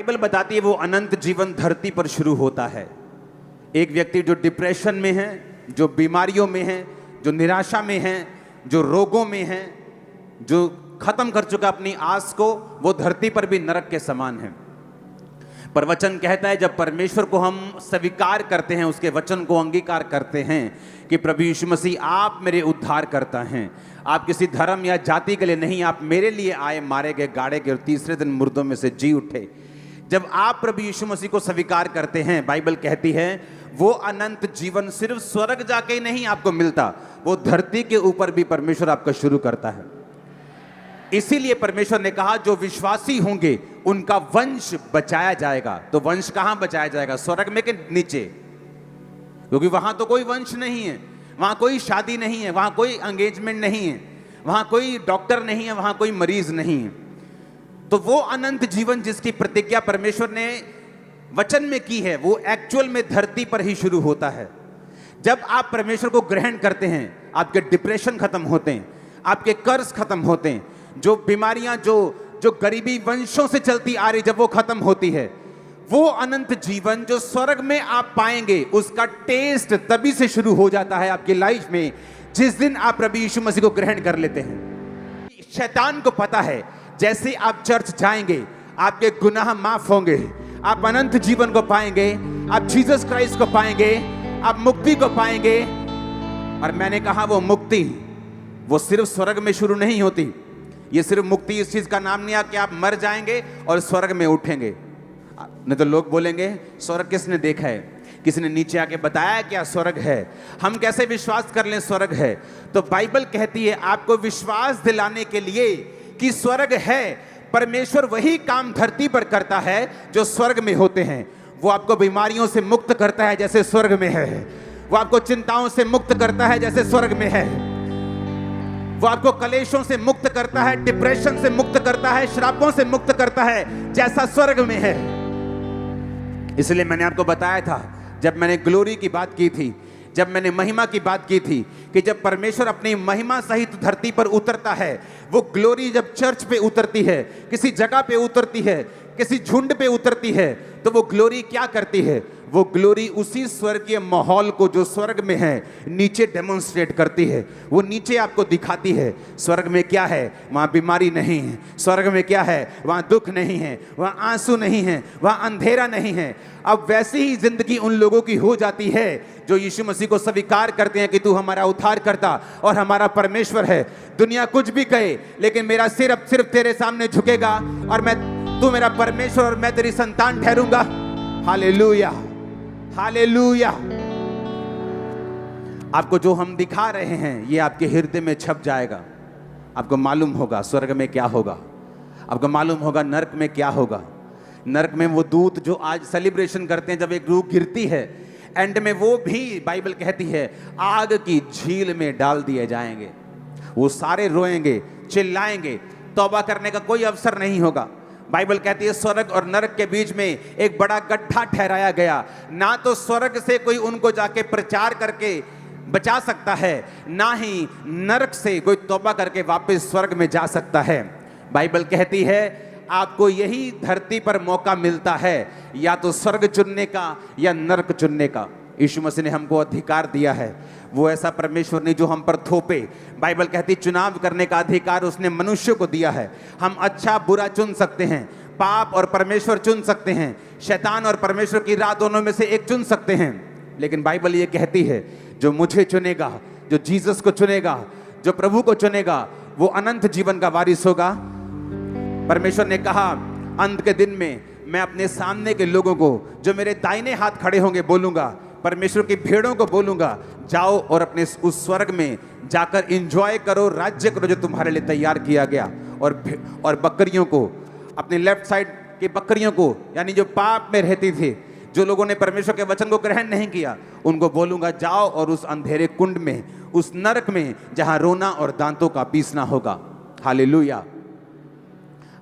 Bible बताती है वो अनंत जीवन धरती पर शुरू होता है। एक व्यक्ति जो डिप्रेशन में है, जो बीमारियों में है, जो निराशा में है, जो रोगों में है, जो खत्म कर चुका अपनी आस को, वो धरती पर भी नरक के समान है। पर वचन कहता है जब परमेश्वर को हम स्वीकार करते हैं, उसके वचन को अंगीकार करते हैं कि प्रभु यीशु मसीह आप मेरे उद्धार करता हैं, आप किसी धर्म या जाति के लिए नहीं, आप मेरे लिए आए, मारे गए, गाड़े गए और तीसरे दिन मुर्दों में से जी उठे। जब आप प्रभु यीशु मसीह को स्वीकार करते हैं, बाइबल कहती है वो अनंत जीवन सिर्फ स्वर्ग जाके ही नहीं आपको मिलता, वो धरती के ऊपर भी परमेश्वर आपका शुरू करता है। इसीलिए परमेश्वर ने कहा जो विश्वासी होंगे उनका वंश बचाया जाएगा। तो वंश कहां बचाया जाएगा? स्वर्ग में के नीचे? क्योंकि वहां तो कोई वंश नहीं है, वहां कोई शादी नहीं है, वहां कोई एंगेजमेंट नहीं है, वहां कोई डॉक्टर नहीं है, वहां कोई मरीज नहीं है। तो वो अनंत जीवन जिसकी प्रतिज्ञा परमेश्वर ने वचन में की है, वो एक्चुअल में धरती पर ही शुरू होता है। जब आप परमेश्वर को ग्रहण करते हैं, आपके डिप्रेशन खत्म होते हैं, आपके कर्ज खत्म होते हैं, जो बीमारियां जो गरीबी वंशों से चलती आ रही, जब वो खत्म होती है, वो अनंत जीवन जो स्वर्ग में आप पाएंगे, उसका टेस्ट तभी से शुरू हो जाता है आपकी लाइफ में जिस दिन आप प्रभु यीशु मसीह को ग्रहण कर लेते हैं। शैतान को पता है जैसे आप चर्च जाएंगे आपके गुनाह माफ होंगे, आप अनंत जीवन को पाएंगे, आप जीसस क्राइस्ट को पाएंगे, आप मुक्ति को पाएंगे। और मैंने कहा वो मुक्ति वो सिर्फ स्वर्ग में शुरू नहीं होती। ये सिर्फ मुक्ति इस चीज का नाम नहीं है कि आप मर जाएंगे और स्वर्ग में उठेंगे। नहीं तो लोग बोलेंगे स्वर्ग किसने देखा है, किसी ने नीचे आके बताया क्या स्वर्ग है, हम कैसे विश्वास कर लें स्वर्ग है? तो बाइबल कहती है आपको विश्वास दिलाने के लिए कि स्वर्ग है। परमेश्वर वही काम धरती पर करता है जो स्वर्ग में होते हैं। वो आपको बीमारियों से मुक्त करता है जैसे स्वर्ग में है, वो आपको चिंताओं से मुक्त करता है जैसे स्वर्ग में है, वो आपको कलेशों से मुक्त करता है, डिप्रेशन से मुक्त करता है, श्रापों से मुक्त करता है जैसा स्वर्ग में है। इसलिए मैंने आपको बताया था, जब मैंने ग्लोरी की बात की थी, जब मैंने महिमा की बात की थी, कि जब परमेश्वर अपनी महिमा सहित धरती पर उतरता है, वो ग्लोरी जब चर्च पे उतरती है, किसी जगह पे उतरती है, किसी झुंड पे उतरती है, तो वो ग्लोरी क्या करती है? वो ग्लोरी उसी स्वर्गीय माहौल को जो स्वर्ग में है नीचे डेमोन्स्ट्रेट करती है। वो नीचे आपको दिखाती है स्वर्ग में क्या है। वहाँ बीमारी नहीं है, स्वर्ग में क्या है, वहाँ दुख नहीं है, वहाँ आंसू नहीं है, वहाँ अंधेरा नहीं है। अब वैसी ही जिंदगी उन लोगों की हो जाती है जो यीशु मसीह को स्वीकार करते हैं कि तू हमारा उद्धार करता और हमारा परमेश्वर है। दुनिया कुछ भी कहे, लेकिन मेरा सिर अब सिर्फ तेरे सामने झुकेगा और तू मेरा परमेश्वर और मैं तेरी संतान ठहरूंगा। Hallelujah, hallelujah. आपको जो हम दिखा रहे हैं ये आपके हृदय में छप जाएगा। आपको मालूम होगा स्वर्ग में क्या होगा, आपको मालूम होगा नरक में क्या होगा। नरक में वो दूत जो आज सेलिब्रेशन करते हैं, जब एक रूह गिरती है, एंड में वो भी बाइबल कहती है आग की झील में डाल दिए जाएंगे। वो सारे रोएंगे, चिल्लाएंगे, तौबा करने का कोई अवसर नहीं होगा। बाइबल कहती है स्वर्ग और नरक के बीच में एक बड़ा गड्ढा ठहराया गया। ना तो स्वर्ग से कोई उनको जाके प्रचार करके बचा सकता है, ना ही नरक से कोई तौबा करके वापस स्वर्ग में जा सकता है। बाइबल कहती है आपको यही धरती पर मौका मिलता है, या तो स्वर्ग चुनने का या नरक चुनने का। यीशु मसीह ने हमको अधिकार दिया है, वो ऐसा परमेश्वर ने जो हम पर थोपे। बाइबल कहती चुनाव करने का अधिकार उसने मनुष्य को दिया है। हम अच्छा बुरा चुन सकते हैं, पाप और परमेश्वर चुन सकते हैं, शैतान और परमेश्वर की राह दोनों में से एक चुन सकते हैं। लेकिन बाइबल ये कहती है जो मुझे चुनेगा, जो जीसस को चुनेगा, जो प्रभु को चुनेगा, वो अनंत जीवन का वारिस होगा। परमेश्वर ने कहा अंत के दिन में मैं अपने सामने के लोगों को जो मेरे दाहिने हाथ खड़े होंगे बोलूंगा, परमेश्वर की भेड़ों को बोलूंगा, जाओ और अपने उस स्वर्ग में जाकर एंजॉय करो, राज्य करो जो तुम्हारे लिए तैयार किया गया। और बकरियों को, अपने लेफ्ट साइड की बकरियों को, यानी जो पाप में रहती थी, जो लोगों ने परमेश्वर के वचन को ग्रहण नहीं किया, उनको बोलूंगा जाओ और उस अंधेरे कुंड में, उस नरक में जहां रोना और दांतों का पीसना होगा। हालेलुया।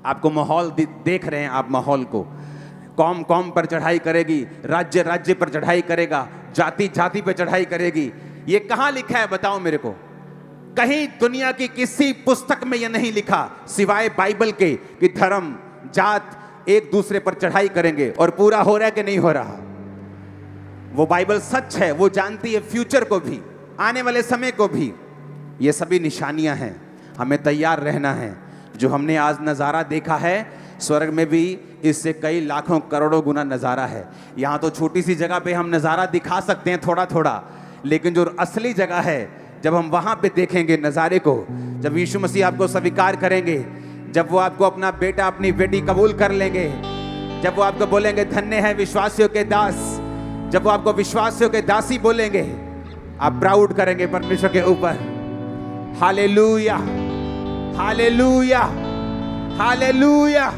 आपको माहौल देख रहे हैं, आप माहौल को, कौम कौम पर चढ़ाई करेगी, राज्य राज्य पर चढ़ाई करेगा, जाति जाति पर चढ़ाई करेगी। ये कहां लिखा है बताओ मेरे को? कहीं दुनिया की किसी पुस्तक में यह नहीं लिखा सिवाय बाइबल के कि धर्म, जात, एक दूसरे पर चढ़ाई करेंगे और पूरा हो रहा है कि नहीं हो रहा। वो बाइबल सच है, वो जानती है फ्यूचर को भी, आने वाले समय को भी। ये सभी निशानियां हैं, हमें तैयार रहना है। जो हमने आज नज़ारा देखा है, स्वर्ग में भी इससे कई लाखों करोड़ों गुना नज़ारा है। यहाँ तो छोटी सी जगह पे हम नज़ारा दिखा सकते हैं थोड़ा थोड़ा, लेकिन जो असली जगह है, जब हम वहाँ पे देखेंगे नज़ारे को, जब यीशु मसीह आपको स्वीकार करेंगे, जब वो आपको अपना बेटा अपनी बेटी कबूल कर लेंगे, जब वो आपको बोलेंगे धन्य है विश्वासियों के दास, जब वो आपको विश्वासियों के दासी बोलेंगे, आप प्राउड करेंगे परमेश्वर के ऊपर। Hallelujah, hallelujah, hallelujah.